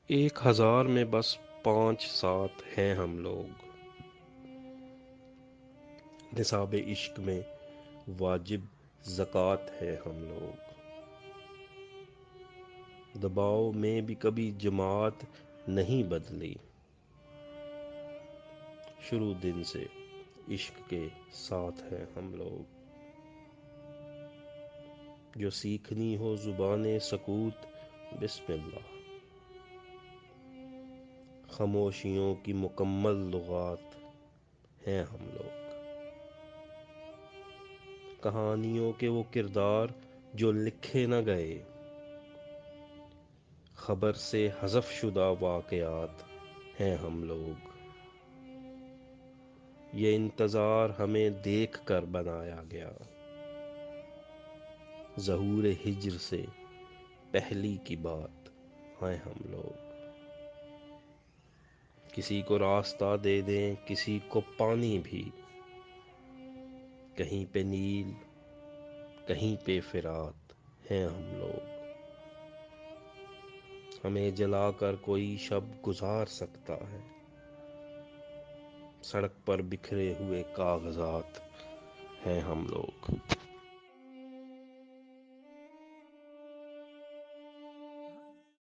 ایک ہزار میں بس پانچ ساتھ ہیں ہم لوگ، نصاب-e-عشق میں واجب زقات ہے ہم لوگ، دباؤ میں بھی کبھی جماعت نہیں بدلی، شروع دن سے عشق کے ساتھ ہیں ہم لوگ، جو سیکھنی ہو زبان سکوت بسم اللہ، خاموشیوں کی مکمل لغات ہیں ہم لوگ، کہانیوں کے وہ کردار جو لکھے نہ گئے، خبر سے حذف شدہ واقعات ہیں ہم لوگ، یہ انتظار ہمیں دیکھ کر بنایا گیا، ظہور ہجر سے پہلی کی بات ہیں ہم لوگ، کسی کو راستہ دے دیں کسی کو پانی بھی، کہیں پہ نیل کہیں پہ فرات ہیں ہم لوگ، ہمیں جلا کر کوئی شب گزار سکتا ہے، سڑک پر بکھرے ہوئے کاغذات ہیں ہم لوگ۔